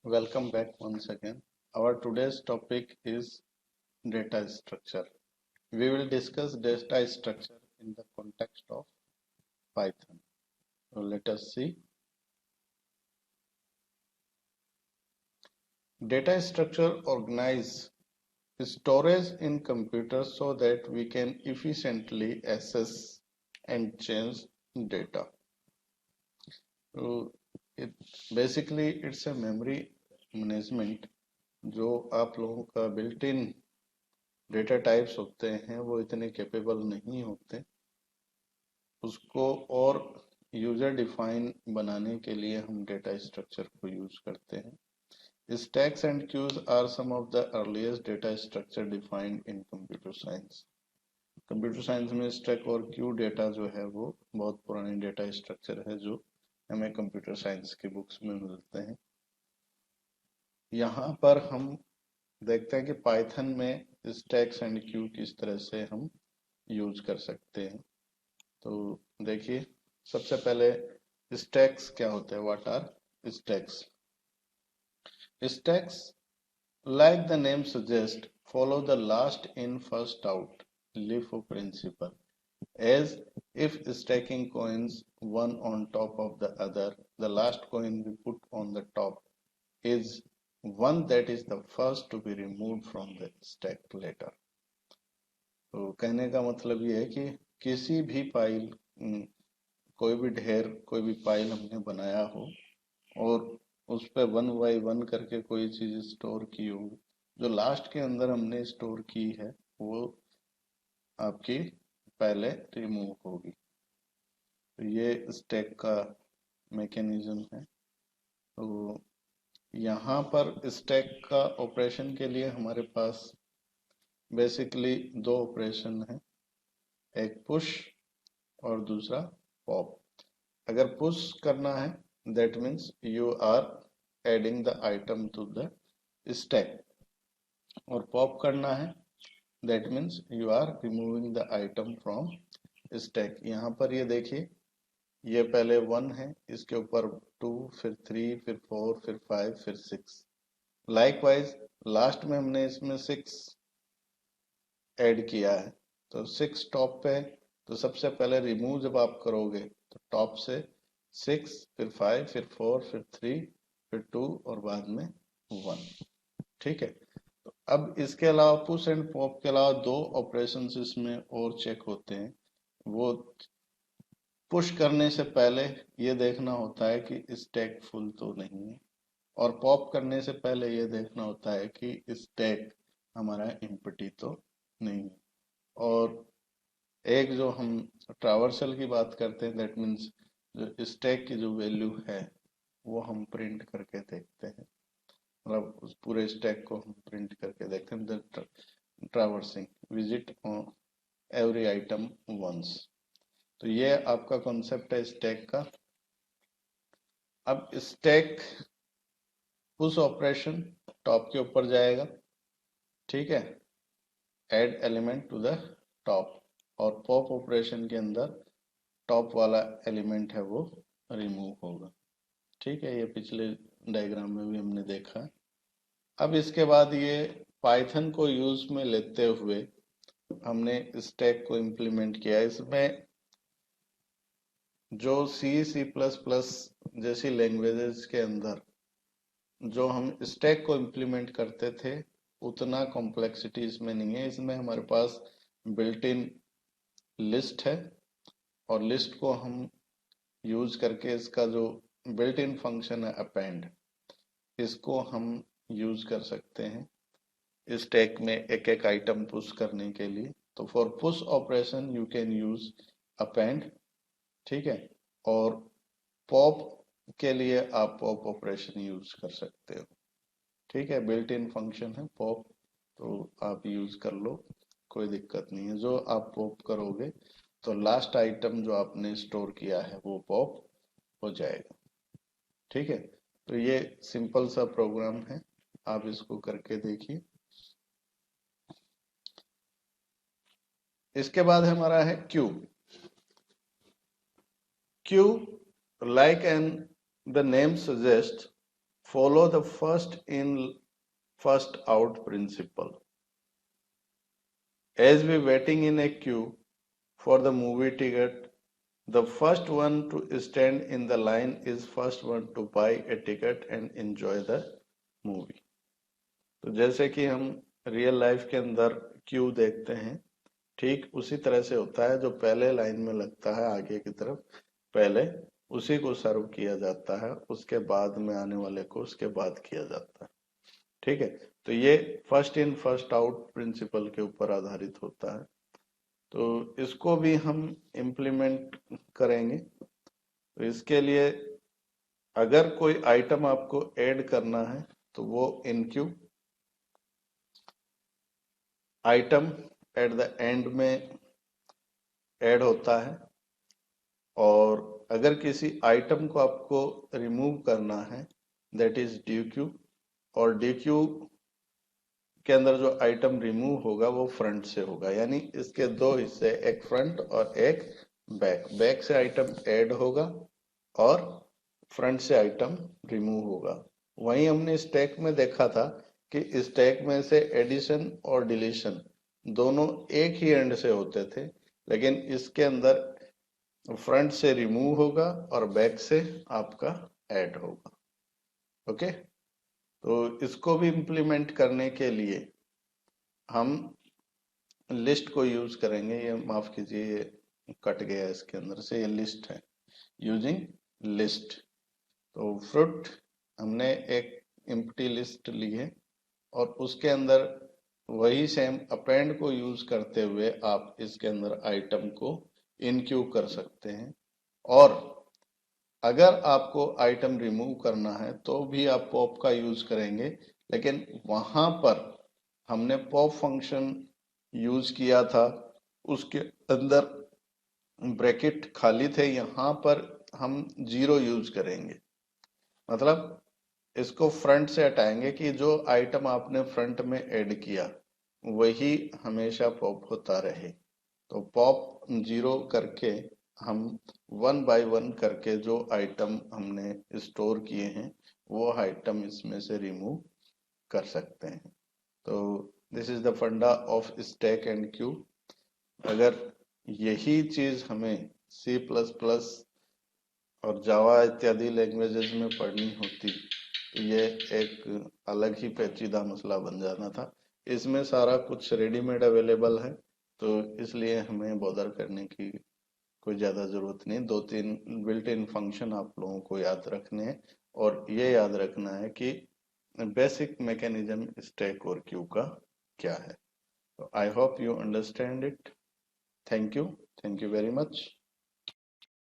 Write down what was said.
Welcome back once again. Our today's topic is data structure. We will discuss data structure in the context of Python. So let us see. Data structure organize storage in computers so that we can efficiently access and change data. So it basically it's a memory management जो आप लोगों का built in data types होते हैं वो इतने capable नहीं होते, उसको और यूजर डिफाइन बनाने के लिए हम डेटा स्ट्रक्चर को यूज करते हैं। Stacks and queues are some of the earliest data structure defined in computer science. Computer science में स्टैक और क्यू डेटा जो है वो बहुत पुराने डेटा स्ट्रक्चर है जो हमें कंप्यूटर साइंस की बुक्स में मिलते हैं। यहाँ पर हम देखते हैं कि पाइथन में स्टैक्स एंड क्यू किस तरह से हम यूज कर सकते हैं। तो देखिए, सबसे पहले स्टैक्स क्या होते हैं, what are stacks. Stacks like the name suggests follow the last in first out LIFO principle, as if stacking coins one on top of the other, the last coin we put on the top is one that is the first to be removed from the stack later। तो कहने का मतलब ये है कि किसी भी file, कोई भी ढेर, कोई भी फाइल हमने बनाया हो और उस पर 1 बाई 1 करके कोई चीज स्टोर की हो, जो लास्ट के अंदर हमने स्टोर की है वो आपकी पहले रिमूव होगी। तो ये स्टैक का मैकेनिज्म है। तो यहाँ पर स्टैक का ऑपरेशन के लिए हमारे पास बेसिकली दो ऑपरेशन है, एक पुश और दूसरा पॉप। अगर पुश करना है that means you are adding the item to the stack, और पॉप करना है that means you are removing the item from stack. यहाँ पर ये देखिए, ये पहले 1 है, इसके ऊपर 2, फिर 3, फिर 4, फिर 5, फिर 6। लाइकवाइज लास्ट में हमने इसमें 6 ऐड किया है, तो 6 टॉप पे है। तो सबसे पहले रिमूव जब आप करोगे तो टॉप से 6, फिर 5, फिर 4, फिर 3, फिर 2 और बाद में 1। ठीक है। तो अब इसके अलावा पुश एंड पॉप के अलावा दो ऑपरेशंस इसमें और चेक होते हैं। वो पुश करने से पहले ये देखना होता है कि स्टैक फुल तो नहीं है, और पॉप करने से पहले ये देखना होता है कि स्टैक हमारा एम्प्टी तो नहीं है। और एक जो हम ट्रावर्सल की बात करते हैं दैट मीन्स जो स्टैक की जो वैल्यू है वो हम प्रिंट करके देखते हैं, मतलब उस पूरे स्टैक को हम प्रिंट करके देखते हैं। Traversing visit every item once. तो ये आपका कॉन्सेप्ट है स्टैक का। अब स्टैक पुश ऑपरेशन टॉप के ऊपर जाएगा, ठीक है, add element to the top, और पॉप ऑपरेशन के अंदर टॉप वाला एलिमेंट है वो रिमूव होगा। ठीक है, ये पिछले डायग्राम में भी हमने देखा। अब इसके बाद ये पाइथन को यूज में लेते हुए हमने स्टैक को इम्प्लीमेंट किया। इसमें जो सी प्लस प्लस जैसी लैंग्वेजेस के अंदर जो हम स्टैक को इम्प्लीमेंट करते थे उतना कॉम्प्लेक्सिटी इसमें नहीं है। इसमें हमारे पास बिल्ट इन लिस्ट है, और लिस्ट को हम यूज करके इसका जो बिल्ट इन फंक्शन है अपेंड, इसको हम यूज कर सकते हैं स्टैक में एक एक आइटम पुश करने के लिए। तो for push operation you can use append, ठीक है, और पॉप के लिए आप पॉप ऑपरेशन यूज कर सकते हो। ठीक है, बिल्ट इन फंक्शन है पॉप, तो आप यूज कर लो, कोई दिक्कत नहीं है। जो आप पॉप करोगे तो लास्ट आइटम जो आपने स्टोर किया है वो पॉप हो जाएगा। ठीक है, तो ये सिंपल सा प्रोग्राम है, आप इसको करके देखिए। इसके बाद हमारा है Q. Q, like and the name suggests, follow the first in, first out principle. As we waiting in a queue for the movie ticket, the first one to stand in the line is first one to buy a ticket and enjoy the movie. तो जैसे कि हम real life के अंदर Q देखते हैं, ठीक उसी तरह से होता है। जो पहले लाइन में लगता है आगे की तरफ, पहले उसी को सर्व किया जाता है, उसके बाद में आने वाले को उसके बाद किया जाता है। ठीक है, तो ये first in first out principle के ऊपर आधारित होता है। तो इसको भी हम इम्प्लीमेंट करेंगे। तो इसके लिए अगर कोई आइटम आपको ऐड करना है तो वो in queue item at the end में ऐड होता है। और अगर किसी आइटम को आपको रिमूव करना है दैट इज डी क्यू, और डी क्यू के अंदर जो आइटम रिमूव होगा वो फ्रंट से होगा। यानी इसके दो हिस्से, एक फ्रंट और एक बैक। बैक से आइटम ऐड होगा और फ्रंट से आइटम रिमूव होगा। वहीं हमने स्टैक में देखा था कि स्टैक में से एडिशन और डिलीशन दोनों एक ही एंड से होते थे, लेकिन इसके अंदर फ्रंट से रिमूव होगा और बैक से आपका ऐड होगा। ओके, तो इसको भी इम्प्लीमेंट करने के लिए हम लिस्ट को यूज करेंगे। ये माफ कीजिए, ये कट गया इसके अंदर से, ये लिस्ट है, यूजिंग लिस्ट। तो फ्रूट हमने एक एम्प्टी लिस्ट ली है और उसके अंदर वही सेम अपेंड को यूज करते हुए आप इसके अंदर आइटम को इनक्यू कर सकते हैं। और अगर आपको आइटम रिमूव करना है तो भी आप पॉप का यूज करेंगे, लेकिन वहां पर हमने पॉप फंक्शन यूज किया था, उसके अंदर ब्रैकेट खाली थे। यहाँ पर हम 0 यूज करेंगे, मतलब इसको फ्रंट से हटाएंगे कि जो आइटम आपने फ्रंट में ऐड किया वही हमेशा पॉप होता रहे। तो पॉप 0 करके हम 1 बाय 1 करके जो आइटम हमने स्टोर किए हैं वो आइटम इसमें से रिमूव कर सकते हैं। तो दिस इज द फंडा ऑफ स्टैक एंड क्यू। अगर यही चीज हमें C++ और जावा इत्यादि लैंग्वेजेस में पढ़नी होती तो ये एक अलग ही पेचीदा मसला बन जाना था। इसमें सारा कुछ रेडीमेड अवेलेबल है, तो इसलिए हमें बॉदर करने की कोई ज्यादा जरूरत नहीं। 2-3 बिल्ट इन फंक्शन आप लोगों को याद रखने हैं और ये याद रखना है कि बेसिक मैकेनिज्म स्टैक और क्यू का क्या है। तो I hope you understand it. Thank you very much.